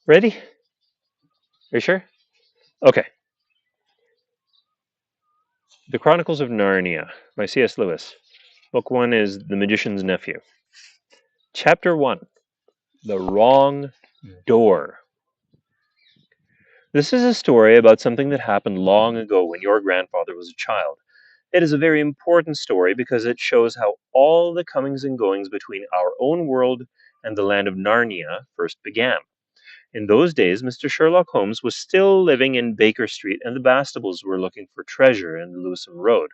Ready? Are you sure? Okay. The Chronicles of Narnia by C.S. Lewis. Book 1 is The Magician's Nephew. Chapter 1 The Wrong Door. This is a story about something that happened long ago when your grandfather was a child. It is a very important story because it shows how all the comings and goings between our own world and the land of Narnia first began. In those days, Mr. Sherlock Holmes was still living in Baker Street, and the Bastables were looking for treasure in the Lewisham Road.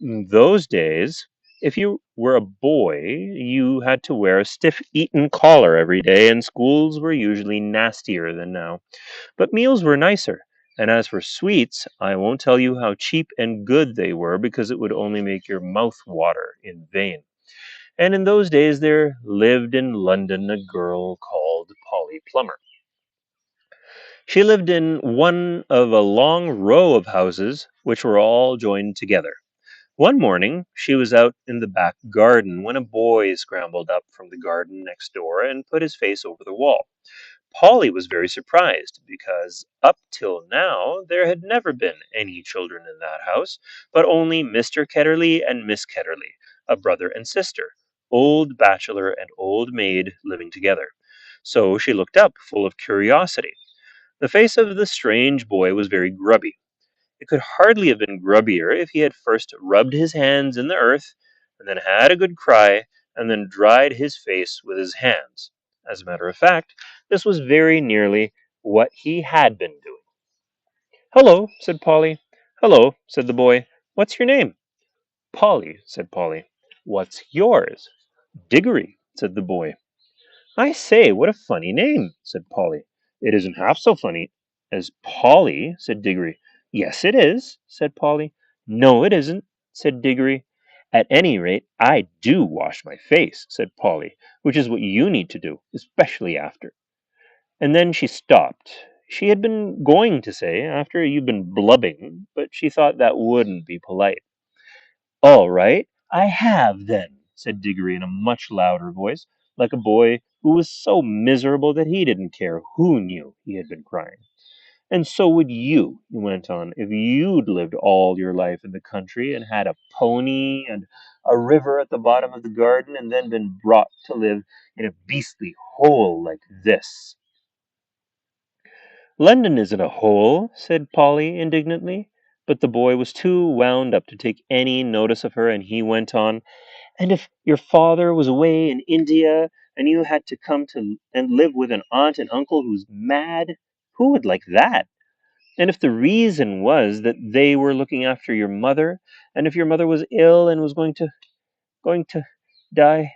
In those days, if you were a boy, you had to wear a stiff Eton collar every day, and schools were usually nastier than now. But meals were nicer. And as for sweets, I won't tell you how cheap and good they were because it would only make your mouth water in vain. And in those days, there lived in London a girl called Polly Plummer. She lived in one of a long row of houses which were all joined together. One morning she was out in the back garden when a boy scrambled up from the garden next door and put his face over the wall. Polly was very surprised because up till now there had never been any children in that house, but only Mr. Ketterley and Miss Ketterley, a brother and sister, old bachelor and old maid living together. So she looked up, full of curiosity. The face of the strange boy was very grubby. It could hardly have been grubbier if he had first rubbed his hands in the earth, and then had a good cry, and then dried his face with his hands. As a matter of fact, this was very nearly what he had been doing. "Hello," said Polly. "Hello," said the boy. "What's your name?" "Polly," said Polly. "What's yours?" "Diggory," said the boy. "I say, what a funny name," said Polly. "It isn't half so funny as Polly," said Diggory. "Yes, it is," said Polly. "No, it isn't," said Diggory. "At any rate, I do wash my face," said Polly, "which is what you need to do, especially after." And then she stopped. She had been going to say, "After you've been blubbing," but she thought that wouldn't be polite. "All right, I have then," said Diggory in a much louder voice, like a boy who was so miserable that he didn't care who knew he had been crying. "And so would you," he went on, "if you'd lived all your life in the country and had a pony and a river at the bottom of the garden and then been brought to live in a beastly hole like this." "London isn't a hole," said Polly indignantly, but the boy was too wound up to take any notice of her, and he went on. "And if your father was away in India and you had to come to and live with an aunt and uncle who's mad, who would like that? And if the reason was that they were looking after your mother, and if your mother was ill and was going to die,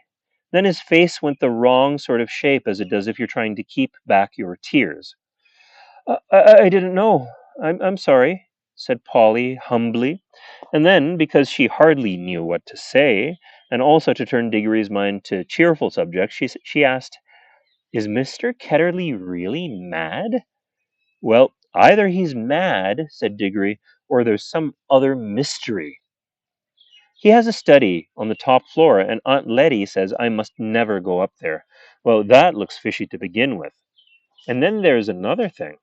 then his face went the wrong sort of shape as it does if you're trying to keep back your tears." I didn't know. I'm sorry," said Polly humbly. And then, because she hardly knew what to say, and also to turn Diggory's mind to cheerful subjects, she asked, "Is Mr. Ketterley really mad?" "Well, either he's mad," said Diggory, "or there's some other mystery. He has a study on the top floor, and Aunt Letty says I must never go up there. Well, that looks fishy to begin with. And then there's another thing.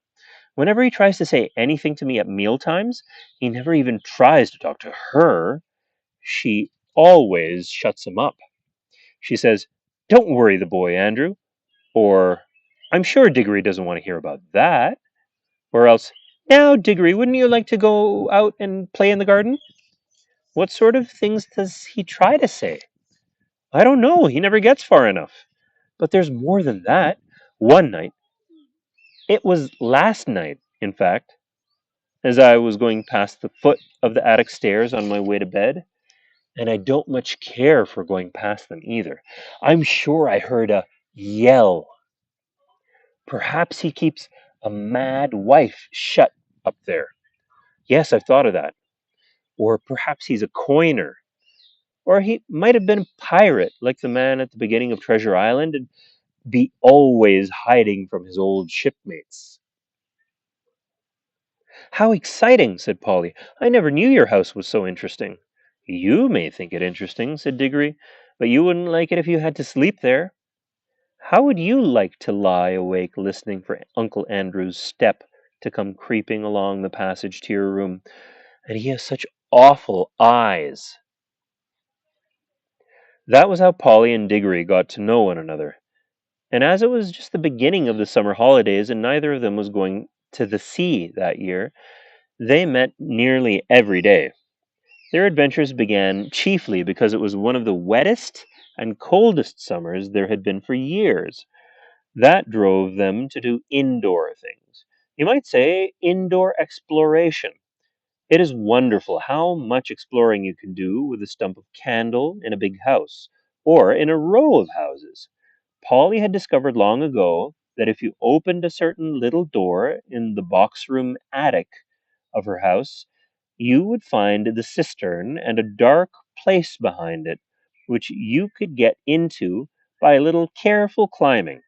Whenever he tries to say anything to me at meal times, he never even tries to talk to her. She always shuts him up. She says, 'Don't worry the boy, Andrew,' or 'I'm sure Diggory doesn't want to hear about that,' or else, 'Now, Diggory, wouldn't you like to go out and play in the garden?' What sort of things does he try to say? I don't know. He never gets far enough. But there's more than that. One night, it was last night, in fact, as I was going past the foot of the attic stairs on my way to bed, and I don't much care for going past them either. I'm sure I heard a yell. Perhaps he keeps a mad wife shut up there. Yes, I've thought of that. Or perhaps he's a coiner. Or he might have been a pirate, like the man at the beginning of Treasure Island, and be always hiding from his old shipmates." "How exciting!" said Polly. "I never knew your house was so interesting." "You may think it interesting," said Diggory, "but you wouldn't like it if you had to sleep there." How would you like to lie awake listening for Uncle Andrew's step to come creeping along the passage to your room? And he has such awful eyes. That was how Polly and Diggory got to know one another. And as it was just the beginning of the summer holidays and neither of them was going to the sea that year, they met nearly every day. Their adventures began chiefly because it was one of the wettest and coldest summers there had been for years. That drove them to do indoor things. You might say indoor exploration. It is wonderful how much exploring you can do with a stump of candle in a big house, or in a row of houses. Polly had discovered long ago that if you opened a certain little door in the box room attic of her house, you would find the cistern and a dark place behind it, which you could get into by a little careful climbing.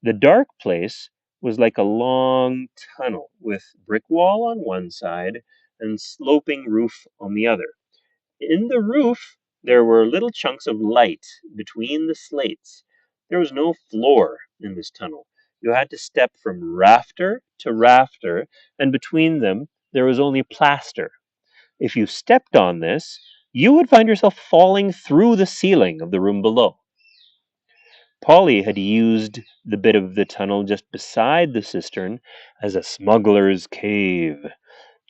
The dark place was like a long tunnel with brick wall on one side and sloping roof on the other. In the roof, there were little chunks of light between the slates. There was no floor in this tunnel. You had to step from rafter to rafter, and between them, there was only plaster. If you stepped on this, you would find yourself falling through the ceiling of the room below. Polly had used the bit of the tunnel just beside the cistern as a smuggler's cave.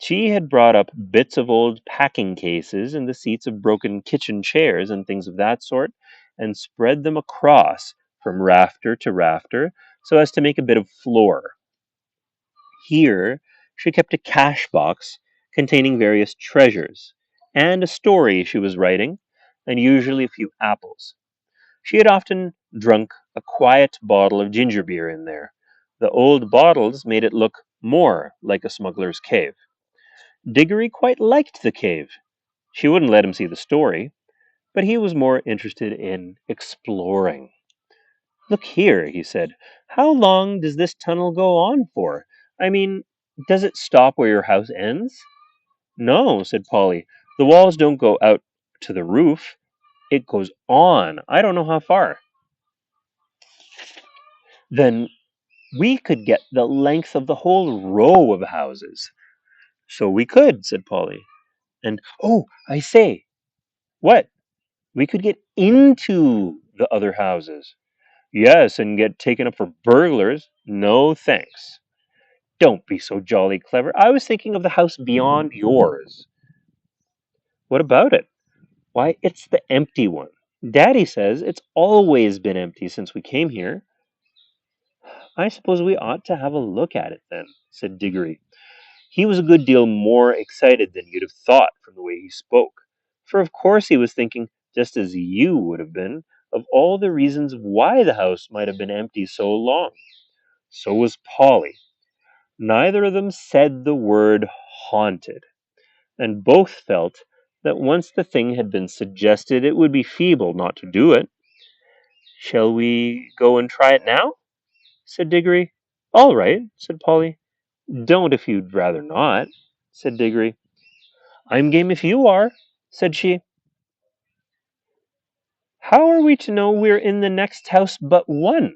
She had brought up bits of old packing cases and the seats of broken kitchen chairs and things of that sort, and spread them across from rafter to rafter so as to make a bit of floor. Here she kept a cash box containing various treasures, and a story she was writing, and usually a few apples. She had often drunk a quiet bottle of ginger beer in there. The old bottles made it look more like a smuggler's cave. Diggory quite liked the cave. She wouldn't let him see the story, but he was more interested in exploring. Look here, he said. How long does this tunnel go on for? I mean, does it stop where your house ends? No, said Polly. The walls don't go out to the roof. It goes on. I don't know how far. Then we could get the length of the whole row of houses. So we could, said Polly. And, oh, I say, what? We could get into the other houses. Yes, and get taken up for burglars. No, thanks. Don't be so jolly clever. I was thinking of the house beyond yours. What about it? Why, it's the empty one. Daddy says it's always been empty since we came here. I suppose we ought to have a look at it then, said Diggory. He was a good deal more excited than you'd have thought from the way he spoke, for of course he was thinking, just as you would have been, of all the reasons why the house might have been empty so long. So was Polly. Neither of them said the word haunted, and both felt that once the thing had been suggested, it would be feeble not to do it. Shall we go and try it now? Said Diggory. All right, said Polly. Don't if you'd rather not, said Diggory. I'm game if you are, said she. How are we to know we're in the next house but one?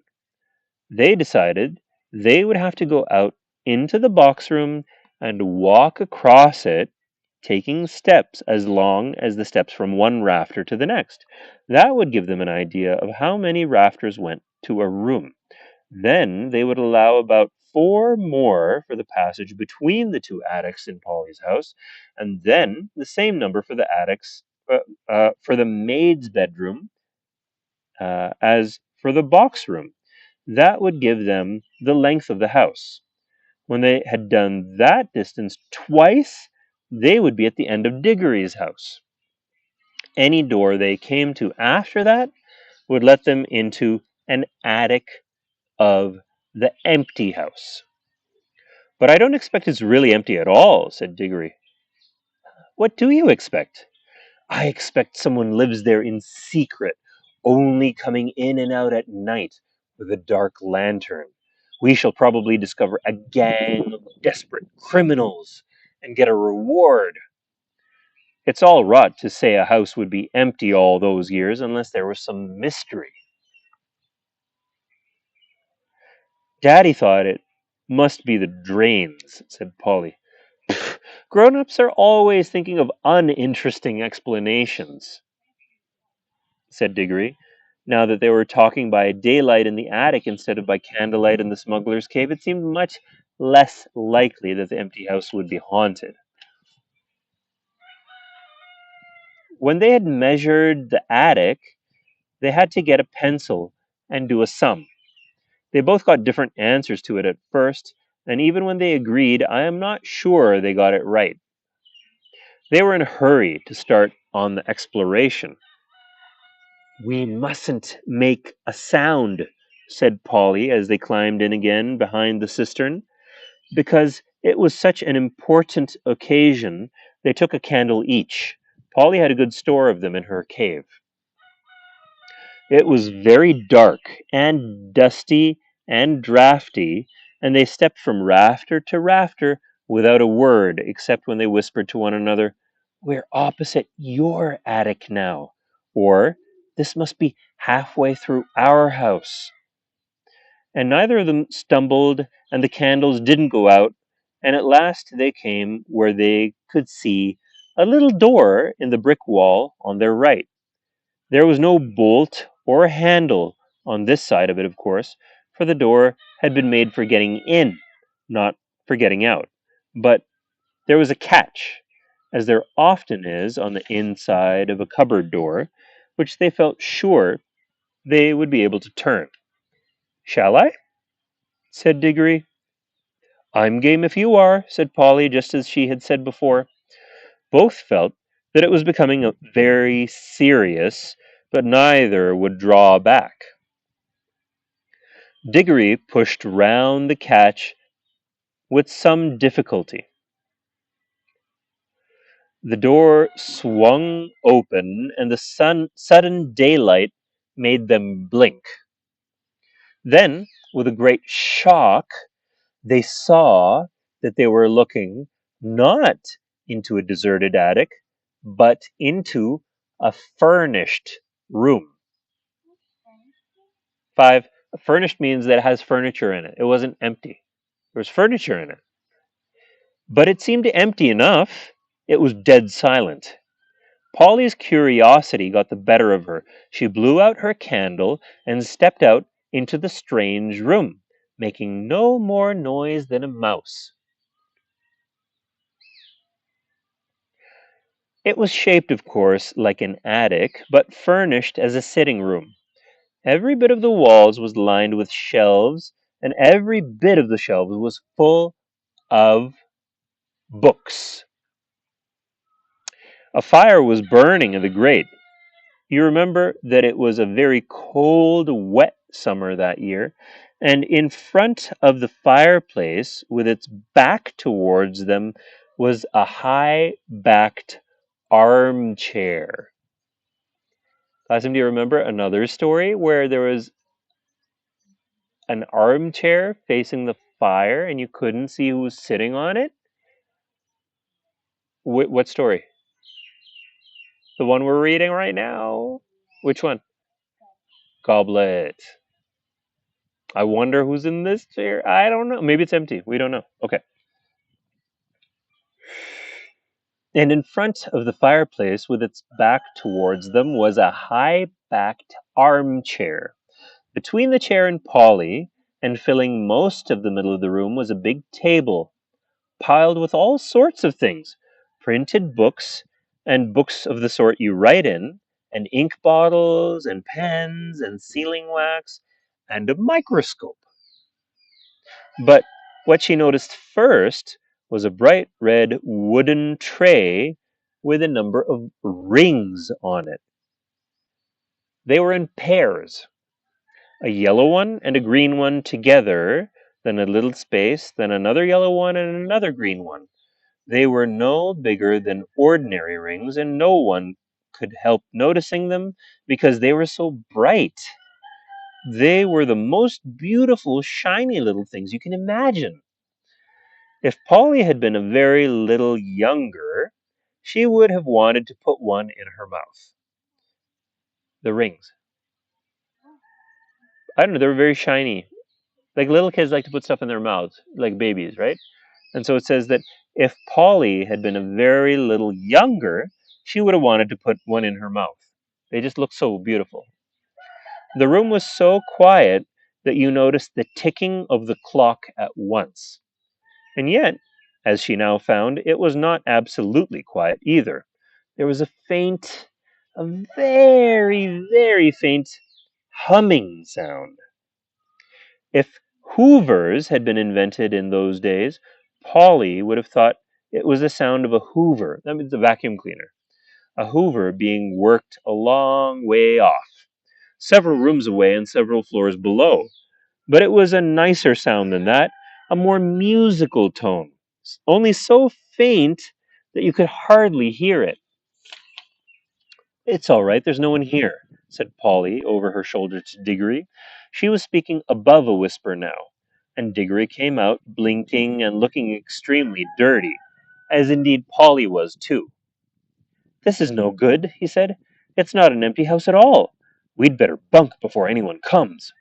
They decided they would have to go out into the box room and walk across it, taking steps as long as the steps from one rafter to the next. That would give them an idea of how many rafters went to a room. Then they would allow about four more for the passage between the two attics in Polly's house, and then the same number for the attics for the maid's bedroom as for the box room. That would give them the length of the house. When they had done that distance twice, they would be at the end of Diggory's house. Any door they came to after that would let them into an attic of the empty house. But I don't expect it's really empty at all, said Diggory. What do you expect? I expect someone lives there in secret, only coming in and out at night with a dark lantern. We shall probably discover a gang of desperate criminals and get a reward. It's all rot to say a house would be empty all those years unless there was some mystery. Daddy thought it must be the drains, said Polly. Grown ups are always thinking of uninteresting explanations, said Diggory. Now that they were talking by daylight in the attic instead of by candlelight in the smuggler's cave, it seemed much less likely that the empty house would be haunted. When they had measured the attic, they had to get a pencil and do a sum. They both got different answers to it at first, and even when they agreed, I am not sure they got it right. They were in a hurry to start on the exploration. We mustn't make a sound, said Polly as they climbed in again behind the cistern. Because it was such an important occasion, they took a candle each. Polly had a good store of them in her cave. It was very dark and dusty and drafty, and they stepped from rafter to rafter without a word, except when they whispered to one another, "We're opposite your attic now," or "This must be halfway through our house." And neither of them stumbled, and the candles didn't go out, and at last they came where they could see a little door in the brick wall on their right. There was no bolt or handle on this side of it, of course, for the door had been made for getting in, not for getting out. But there was a catch, as there often is on the inside of a cupboard door, which they felt sure they would be able to turn. "Shall I?" said Diggory. "I'm game if you are," said Polly, just as she had said before. Both felt that it was becoming very serious, but neither would draw back. Diggory pushed round the catch with some difficulty. The door swung open, and the sudden daylight made them blink. Then, with a great shock, they saw that they were looking not into a deserted attic, but into a furnished room. 5. Furnished means that it has furniture in it. It wasn't empty. There was furniture in it. But it seemed empty enough. It was dead silent. Polly's curiosity got the better of her. She blew out her candle and stepped out into the strange room, making no more noise than a mouse. It was shaped, of course, like an attic, but furnished as a sitting room. Every bit of the walls was lined with shelves, and every bit of the shelves was full of books. A fire was burning in the grate. You remember that it was a very cold, wet summer that year, and in front of the fireplace, with its back towards them, was a high backed armchair. Last time, do you remember another story where there was an armchair facing the fire and you couldn't see who was sitting on it? What story? The one we're reading right now? Which one? Goblet. I wonder who's in this chair. I don't know. Maybe it's empty. We don't know. Okay. And in front of the fireplace, with its back towards them, was a high backed armchair. Between the chair and Polly, and filling most of the middle of the room, was a big table piled with all sorts of things: printed books, and books of the sort you write in, and ink bottles, and pens, and sealing wax, and a microscope. But what she noticed first was a bright red wooden tray with a number of rings on it. They were in pairs, a yellow one and a green one together, then a little space, then another yellow one and another green one. They were no bigger than ordinary rings, and no one could help noticing them because they were so bright. They were the most beautiful, shiny little things you can imagine. If Polly had been a very little younger, she would have wanted to put one in her mouth. The rings. I don't know, they were very shiny. Like little kids like to put stuff in their mouths, like babies, right? And so it says that if Polly had been a very little younger, she would have wanted to put one in her mouth. They just look so beautiful. The room was so quiet that you noticed the ticking of the clock at once. And yet, as she now found, it was not absolutely quiet either. There was a very, very faint humming sound. If hoovers had been invented in those days, Polly would have thought it was the sound of a hoover. That means a vacuum cleaner. A hoover being worked a long way off, several rooms away and several floors below. But it was a nicer sound than that, a more musical tone, only so faint that you could hardly hear it. It's all right, there's no one here, said Polly over her shoulder to Diggory. She was speaking above a whisper now, and Diggory came out, blinking and looking extremely dirty, as indeed Polly was too. This is no good, he said. It's not an empty house at all. We'd better bunk before anyone comes.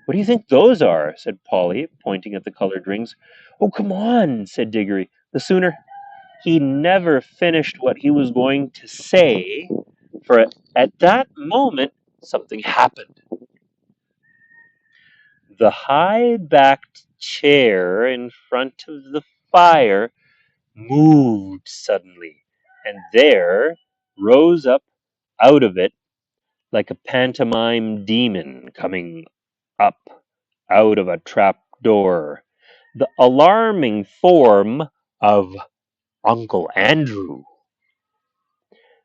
What do you think those are? Said Polly, pointing at the colored rings. Oh, come on, said Diggory. The sooner. He never finished what he was going to say, for at that moment something happened. The high backed chair in front of the fire moved suddenly, and there rose up out of it, like a pantomime demon coming up out of a trap door, the alarming form of Uncle Andrew.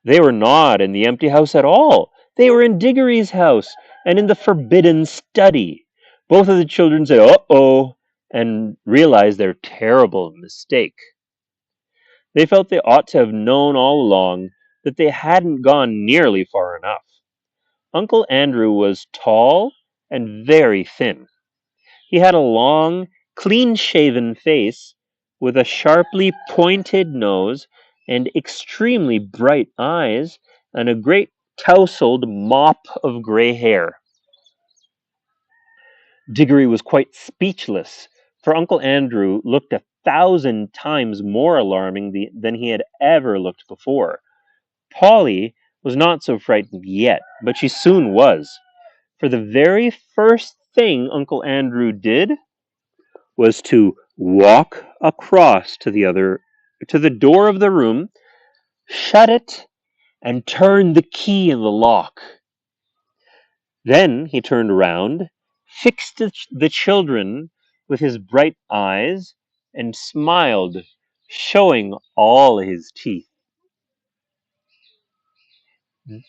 They were not in the empty house at all. They were in Diggory's house and in the forbidden study. Both of the children said, "Uh-oh," and realized their terrible mistake. They felt they ought to have known all along that they hadn't gone nearly far enough. Uncle Andrew was tall and very thin. He had a long, clean shaven face with a sharply pointed nose and extremely bright eyes and a great tousled mop of gray hair. Diggory was quite speechless, for Uncle Andrew looked 1,000 times more alarming than he had ever looked before. Polly was not so frightened yet, but she soon was, for the very first thing Uncle Andrew did was to walk across to the door of the room, shut it, and turn the key in the lock. Then he turned around, fixed the children with his bright eyes, and smiled, showing all his teeth.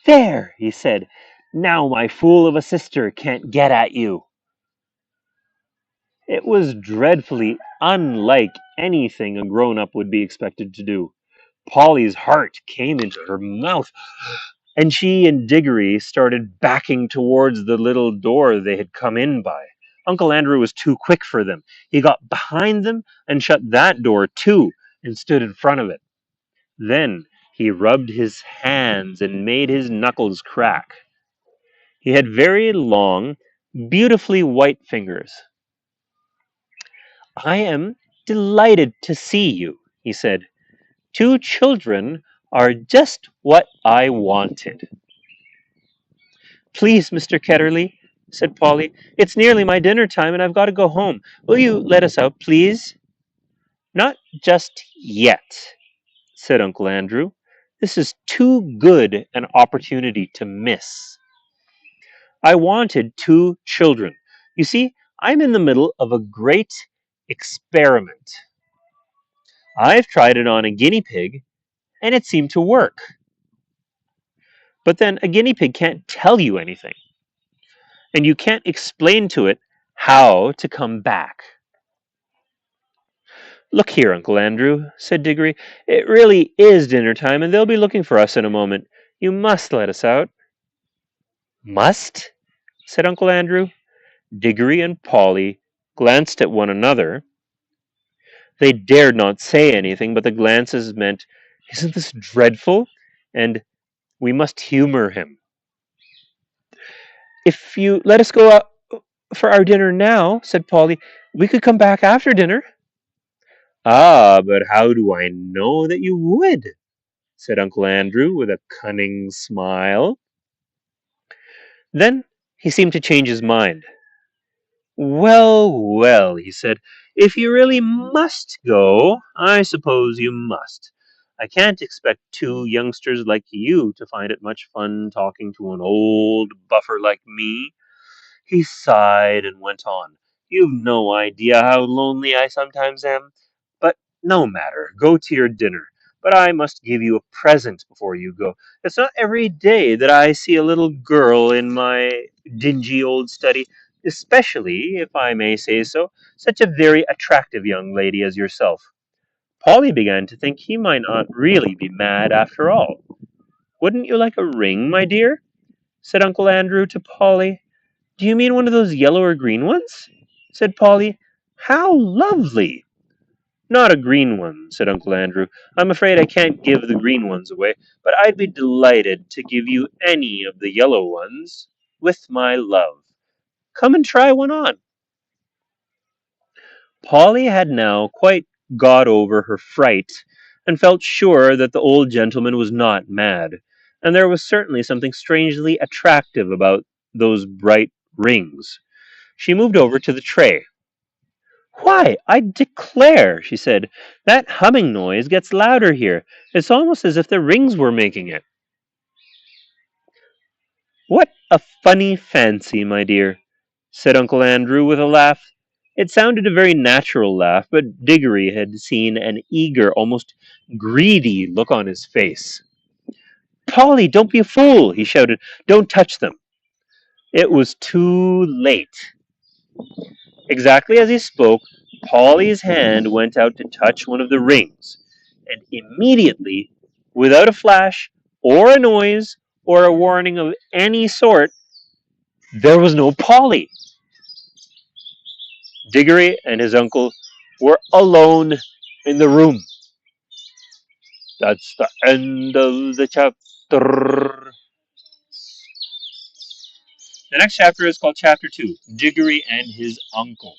There, he said, now my fool of a sister can't get at you. It was dreadfully unlike anything a grown up would be expected to do. Polly's heart came into her mouth, and she and Diggory started backing towards the little door they had come in by. Uncle Andrew was too quick for them. He got behind them and shut that door too, and stood in front of it. Then he rubbed his hands and made his knuckles crack. He had very long, beautifully white fingers. I am delighted to see you, he said. Two children are just what I wanted. Please, Mr. Ketterly, said Polly, it's nearly my dinner time and I've got to go home. Will you let us out, please? Not just yet, said Uncle Andrew. This is too good an opportunity to miss. I wanted two children. You see, I'm in the middle of a great experiment. I've tried it on a guinea pig, and it seemed to work. But then a guinea pig can't tell you anything, and you can't explain to it how to come back. Look here, Uncle Andrew, said Diggory. It really is dinner time, and they'll be looking for us in a moment. You must let us out. Must? Said Uncle Andrew. Diggory and Polly glanced at one another. They dared not say anything, but the glances meant, Isn't this dreadful? And we must humor him. If you let us go out, For our dinner now, said Polly. We could come back after dinner. Ah, but how do I know that you would? Said Uncle Andrew with a cunning smile. Then he seemed to change his mind. Well, well, he said, if you really must go, I suppose you must. I can't expect two youngsters like you to find it much fun talking to an old buffer like me. He sighed and went on. You've no idea how lonely I sometimes am. But no matter, go to your dinner. But I must give you a present before you go. It's not every day that I see a little girl in my dingy old study, especially, if I may say so, such a very attractive young lady as yourself. Polly began to think he might not really be mad after all. Wouldn't you like a ring, my dear? Said Uncle Andrew to Polly. Do you mean one of those yellow or green ones? Said Polly. How lovely! Not a green one, said Uncle Andrew. I'm afraid I can't give the green ones away, but I'd be delighted to give you any of the yellow ones with my love. Come and try one on. Polly had now quite got over her fright, and felt sure that the old gentleman was not mad, and there was certainly something strangely attractive about those bright rings. She moved over to the tray. Why, I declare, she said, that humming noise gets louder here. It's almost as if the rings were making it. What a funny fancy, my dear, said Uncle Andrew with a laugh. It sounded a very natural laugh, but Diggory had seen an eager, almost greedy look on his face. Polly, don't be a fool, he shouted. Don't touch them. It was too late. Exactly as he spoke, Polly's hand went out to touch one of the rings, and immediately, without a flash, or a noise, or a warning of any sort, there was no Polly. Diggory and his uncle were alone in the room. That's the end of the chapter. The next chapter is called Chapter 2, Diggory and his Uncle.